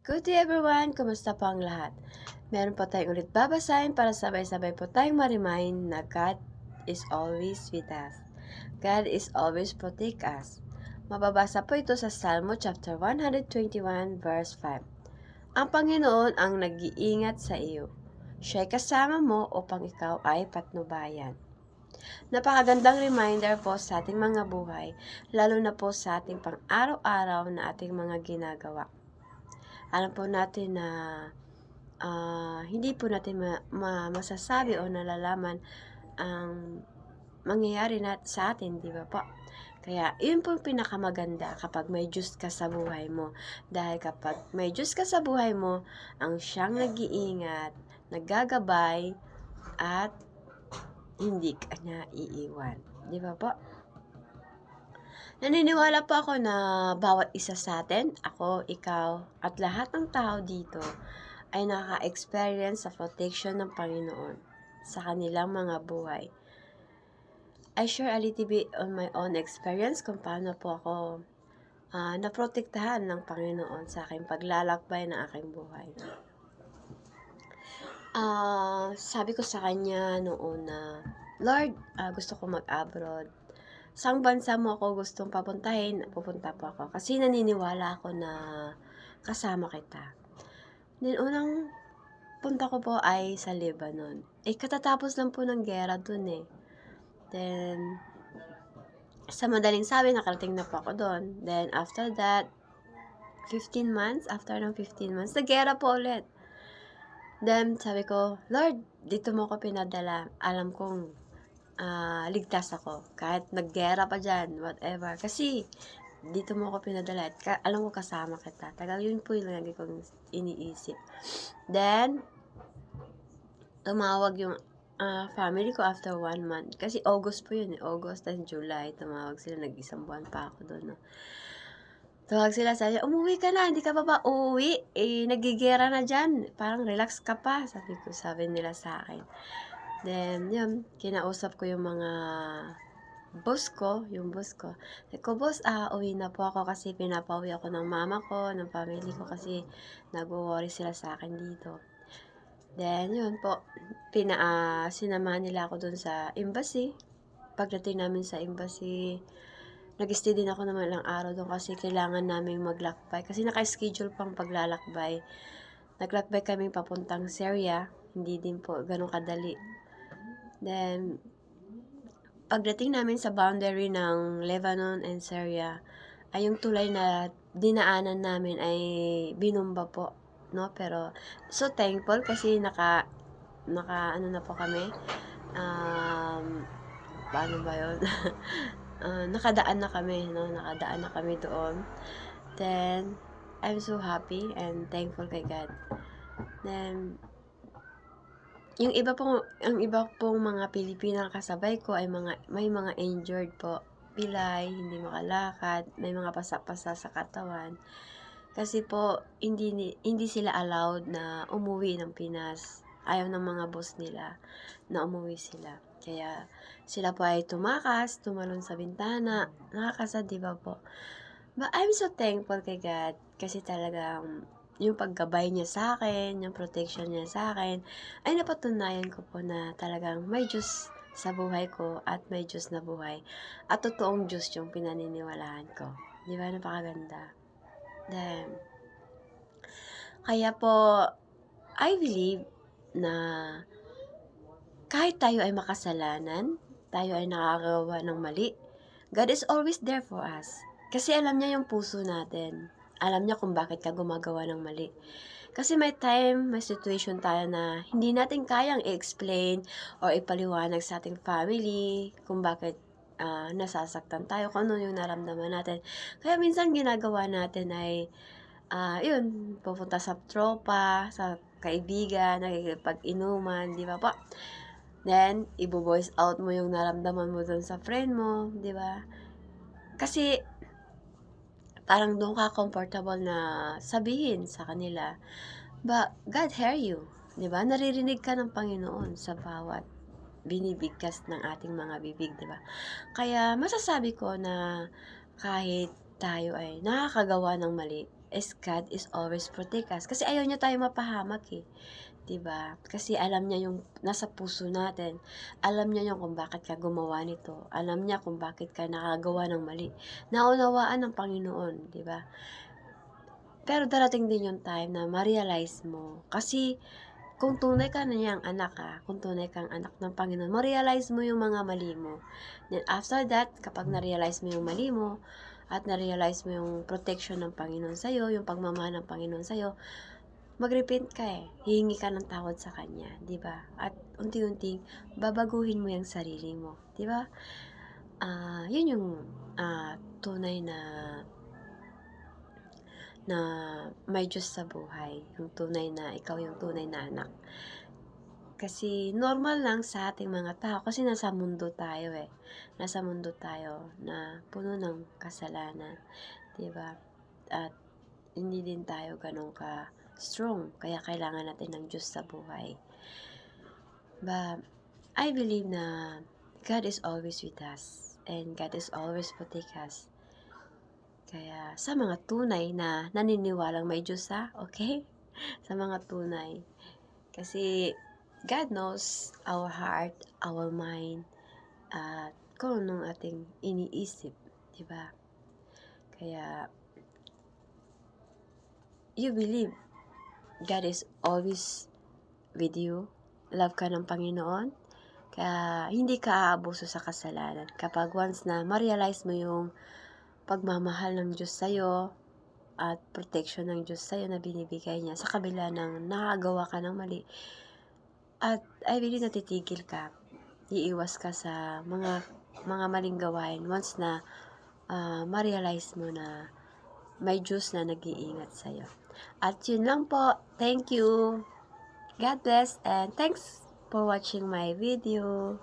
Good day everyone! Kumusta po ang lahat? Meron po tayong ulit babasahin para sabay-sabay po tayong ma-remind na God is always with us. God is always protect us. Mababasa po ito sa Salmo chapter 121 verse 5. Ang Panginoon ang nag-iingat sa iyo. Siya'y kasama mo upang ikaw ay patnubayan. Napakagandang reminder po sa ating mga buhay, lalo na po sa ating pang-araw-araw na ating mga ginagawa. Alam po natin na hindi po natin masasabi o nalalaman ang mangyayari sa atin, di ba po? Kaya, yun po yung pinakamaganda kapag may Diyos ka sa buhay mo. Dahil kapag may Diyos ka sa buhay mo, ang siyang nag-iingat, naggagabay, at hindi ka niya iiwan. Di ba po? Naniniwala po ako na bawat isa sa atin, ako, ikaw, at lahat ng tao dito, ay nakaka-experience sa protection ng Panginoon sa kanilang mga buhay. I share a little bit on my own experience kung paano po ako naprotektahan ng Panginoon sa aking paglalakbay ng aking buhay. Sabi ko sa Kanya noon na, Lord, gusto ko mag-abroad. Saang bansa mo ako gustong papuntahin, pupunta po ako. Kasi naniniwala ako na kasama kita. Then, unang punta ko po ay sa Lebanon. Katatapos lang po ng gera dun eh. Then, sa madaling sabi, nakarating na po ako doon. Then, after that, 15 months, nag-gera po ulit. Then, sabi ko, Lord, dito mo ako pinadala. Alam kong ligtas ako. Kahit naggera pa dyan, whatever. Kasi, dito mo ako pinadala. At alam ko kasama kita. Tagal yun po yung lagi kong iniisip. Then, tumawag yung family ko after 1 month. Kasi August po yun. August and July. Tumawag sila. Nag-isang buwan pa ako doon. No? Tawag sila, sabi, umuwi ka na, hindi ka pa ba uuwi? Nagigera na dyan. Parang relax ka pa. Sabi nila sa akin. Then, yun, kinausap ko yung mga boss ko. Sabi ko, boss, uwi na po ako kasi pinapauwi ako ng mama ko, ng family ko kasi nag-worry sila sa akin dito. Then, yun po, sinamahan nila ako dun sa embassy. Pagdating namin sa embassy, nag-stay din ako naman ilang araw doon kasi kailangan namin maglakbay. Kasi naka-schedule pang paglalakbay. Naglakbay kami papuntang Syria. Hindi din po ganun kadali. Then, pagdating namin sa boundary ng Lebanon and Syria, ay yung tulay na dinaanan namin ay binumba po, no? Pero so thankful kasi naka ano na po kami, paano ba yun? Nakadaan na kami doon. Then I'm so happy and thankful kay God. Then ang iba pong mga Pilipinang kasabay ko ay may mga injured po, pilay, hindi makalakad, may mga pasa-pasa sa katawan. Kasi po hindi sila allowed na umuwi ng Pinas. Ayaw ng mga boss nila na umuwi sila. Kaya sila po ay tumalon sa bintana. Nakakasad, di ba po? But I'm so thankful kay God kasi talagang yung paggabay niya sa akin, yung protection niya sa akin, ay napatunayan ko po na talagang may Diyos sa buhay ko at may Diyos na buhay. At totoong Diyos yung pinaniniwalaan ko. Di ba? Napakaganda. Then, kaya po, I believe na kahit tayo ay makasalanan, tayo ay nakakagawa ng mali, God is always there for us. Kasi alam niya yung puso natin. Alam niya kung bakit ka gumagawa ng mali. Kasi may situation tayo na hindi natin kayang i-explain or ipaliwanag sa ating family kung bakit nasasaktan tayo, kung ano yung naramdaman natin. Kaya minsan ginagawa natin ay yun, pupunta sa tropa, sa kaibigan, nakikipag-inuman, di ba po? Then, i-voice out mo yung naramdaman mo dun sa friend mo, di ba? Kasi, parang doon ka comfortable na sabihin sa kanila. But, God hear you. Di ba? Naririnig ka ng Panginoon sa bawat binibigkas ng ating mga bibig, di ba? Kaya, masasabi ko na kahit tayo ay nakakagawa ng mali, is God is always protect us. Kasi ayaw niya tayo mapahamak eh. 'Di ba? Kasi alam niya yung nasa puso natin. Alam niya yung kung bakit ka gumawa nito. Alam niya kung bakit ka nakagawa ng mali. Naunawaan ng Panginoon, 'di ba? Pero darating din yung time na ma-realize mo. Kasi kung tunay ka na niyang anak kung tunay kang anak ng Panginoon, ma-realize mo yung mga mali mo. Then after that, kapag na-realize mo yung mali mo, at na-realize mo yung protection ng Panginoon sa'yo, yung pagmamahal ng Panginoon sa'yo, mag-repent ka hihingi ka ng tawad sa Kanya, di ba? At unti-unting babaguhin mo yung sarili mo, di ba? Yun yung tunay na may Diyos sa buhay, yung tunay na ikaw yung tunay na anak. Kasi normal lang sa ating mga tao kasi nasa mundo tayo Nasa mundo tayo na puno ng kasalanan, 'di ba? At hindi din tayo gano'n ka strong kaya kailangan natin ng Diyos sa buhay. But I believe na God is always with us and God is always protect us. Kaya sa mga tunay na naniniwalang may Diyos okay? Sa mga tunay. Kasi God knows our heart, our mind, at kung anong ating iniisip, di ba? Kaya, you believe God is always with you. Love ka ng Panginoon. Kaya, hindi ka aabuso sa kasalanan. Kapag once na ma-realize mo yung pagmamahal ng Diyos sa'yo, at protection ng Diyos sa'yo na binibigay niya sa kabila ng nakagawa ka ng mali, at I believe natitigil ka, iiwas ka sa mga maling gawain once na ma-realize mo na may Diyos na nag-iingat sa'yo. At yun lang po. Thank you. God bless and thanks for watching my video.